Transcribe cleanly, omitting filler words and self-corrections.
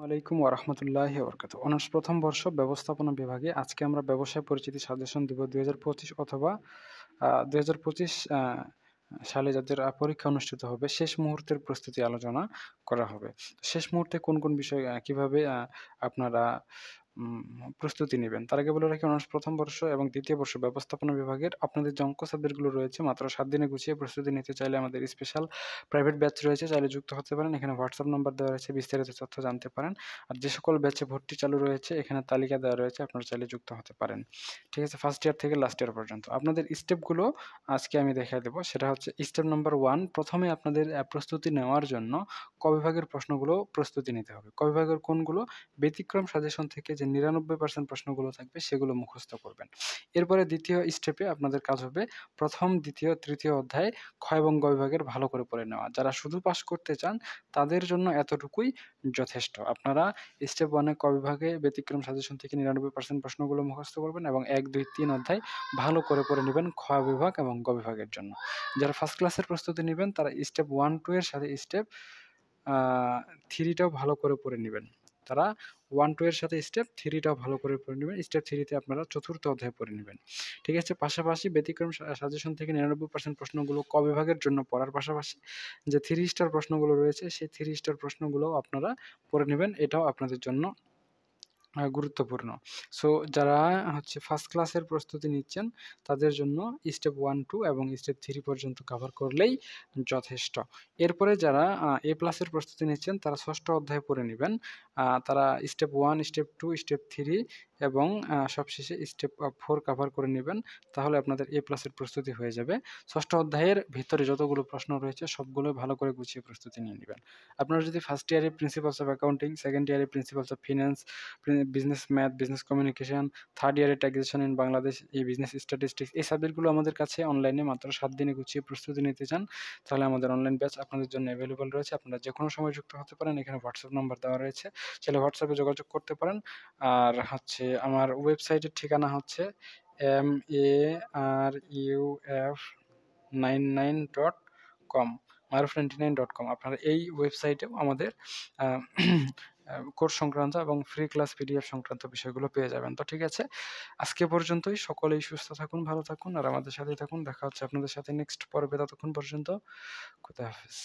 ওয়ালাইকুম ওরহমতুল্লাহি ওবরকাতুহু। অনার্স প্রথম বর্ষ ব্যবস্থাপনা বিভাগে আজকে আমরা ব্যবসায় পরিচিতি সাজেশন দিব ২০২৫ অথবা ২০২৫ সালে যাদের পরীক্ষা অনুষ্ঠিত হবে শেষ মুহূর্তের প্রস্তুতি আলোচনা করা হবে। শেষ মুহূর্তে কোন, কোন বিষয় কিভাবে আপনারা উম প্রস্তুতি নিবেন। তার আগে বলে রাখি অনার্স প্রথম বর্ষ এবং দ্বিতীয় বর্ষ ব্যবস্থাপনা বিভাগের আপনাদের যে অঙ্ক সাবজেক্টগুলো রয়েছে মাত্র ৭ দিনে গুছিয়ে প্রস্তুতি নিতে চাইলে আমাদের স্পেশাল প্রাইভেট ব্যাচ রয়েছে, চাইলে যুক্ত হতে পারেন। এখানে হোয়াটসঅ্যাপ নাম্বার দেওয়া রয়েছে, বিস্তারিত তথ্য জানতে পারেন। আর যে সকল ব্যাচে ভর্তি চালু রয়েছে এখানে তালিকা দেওয়া রয়েছে, আপনারা চাইলে যুক্ত হতে পারেন। ঠিক আছে? ফার্স্ট ইয়ার থেকে লাস্ট ইয়ার পর্যন্ত। আপনাদের স্টেপগুলো আজকে আমি দেখায় দেব। সেটা হচ্ছে স্টেপ নাম্বার 1, প্রথমে আপনাদের প্রস্তুতি নেওয়ার জন্য ক বিভাগের প্রশ্নগুলো প্রস্তুতি নিতে হবে। ক বিভাগের কোনগুলো? ব্যতিক্রম সাজেশন থেকে যে ৯৯% প্রশ্নগুলো থাকবে সেগুলো মুখস্থ করবেন। এরপরে দ্বিতীয় স্টেপে আপনাদের কাজ হবে প্রথম, দ্বিতীয়, তৃতীয় অধ্যায়ে খ এবং গ বিভাগের ভালো করে পড়ে নেওয়া। যারা শুধু পাস করতে চান তাদের জন্য এতটুকুই যথেষ্ট। আপনারা স্টেপ 1 এ ক বিভাগে ব্যতিক্রম সাজেশন থেকে ৯৯% প্রশ্নগুলো মুখস্থ করবেন এবং ১, ২, ৩ অধ্যায় ভালো করে পড়ে নিবেন খ বিভাগ এবং গ বিভাগের জন্য। যারা ফার্স্ট ক্লাসের প্রস্তুতি নিবেন তারা স্টেপ 1, 2 এর সাথে স্টেপ আ 3 টাও ভালো করে পড়ে নিবেন। তারা 1, 2 এর সাথে স্টেপ 3 টাও ভালো করে পড়ে নিবেন। স্টেপ 3 তে আপনারা চতুর্থ অধ্যায় পড়ে নিবেন। ঠিক আছে? পাশাপাশি ব্যতিক্রম সাজেশন থেকে ৯৯% প্রশ্নগুলো ক বিভাগের জন্য পড়ার পাশাপাশি যে 3 স্টার প্রশ্নগুলো রয়েছে সেই 3 স্টার প্রশ্নগুলোও আপনারা পড়ে নিবেন। এটাও আপনাদের জন্য গুরুত্বপূর্ণ। সো যারা হচ্ছে ফার্স্ট ক্লাসের প্রস্তুতি নিচ্ছেন তাদের জন্য স্টেপ 1, 2 এবং স্টেপ 3 পর্যন্ত কভার করলেই যথেষ্ট। এরপরে যারা এ প্লাসের প্রস্তুতি নিচ্ছেন তারা ৬ষ্ঠ অধ্যায় পড়ে নিবেন। তারা স্টেপ 1, স্টেপ 2, স্টেপ 3 এবং সবশেষে স্টেপ 4 কভার করে নিবেন। তাহলে আপনাদের এ প্লাসের প্রস্তুতি হয়ে যাবে। ৬ষ্ঠ অধ্যায়ের ভিতরে যতগুলো প্রশ্ন রয়েছে সবগুলোই ভালো করে গুছিয়ে প্রস্তুতি নিয়ে নিবেন। আপনারা যদি ফার্স্ট ইয়ারে প্রিন্সিপালস অফ অ্যাকাউন্টিং, সেকেন্ড ইয়ারে principles of finance, business math, business communication, third ইয়ারে ট্যাক্সেশন ইন বাংলাদেশ, এই বিজনেস স্ট্যাটিস্টিক্স, এই সাবজেক্টগুলো আমাদের কাছে অনলাইনে মাত্র ৭ দিনে গুছিয়ে প্রস্তুতি নিতে চান, তাহলে আমাদের অনলাইন ব্যাচ আপনাদের জন্য এভেইলেবল রয়েছে। আপনারা যেকোনো সময় যুক্ত হতে পারেন। এখানে হোয়াটসঅ্যাপ নাম্বার দেওয়া রয়েছে। চাইলে হোয়াটসঅ্যাপে যোগাযোগ করতে পারেন। আর হচ্ছে আমার ওয়েবসাইটের ঠিকানা হচ্ছে maruf99.com, maruf99.com। আপনারা এই ওয়েবসাইটেও আমাদের আ কোর্স সংক্রান্ত এবং ফ্রি ক্লাস পিডিএফ সংক্রান্ত বিষয়গুলো পেয়ে যাবেন। তো ঠিক আছে? আজকে পর্যন্তই। সকলেই সুস্থ থাকুন, ভালো থাকুন আর আমাদের সাথেই থাকুন। দেখা হচ্ছে আপনাদের সাথে নেক্সট পর্বে। ততক্ষণ পর্যন্ত খোদা হাফেজ।